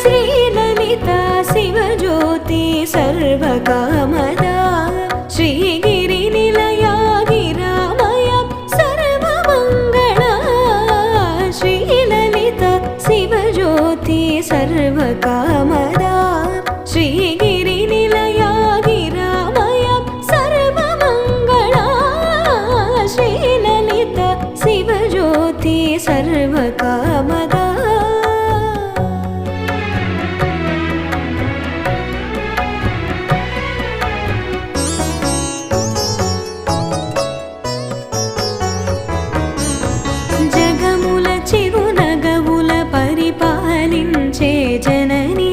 శ్రీలలిత శివజ్యోతి సర్వకామదా శ్రీగిరి నిలయా గిరామయ సర్వమంగళ శ్రీలలిత శివజ్యోతి సర్వకామదా శ్రీగిరి నిలయా గిరామయ సర్వమంగళ శ్రీలలిత శివజ్యోతి సర్వకామదా జగముల చిగునగవుల పరిపాలించే జనని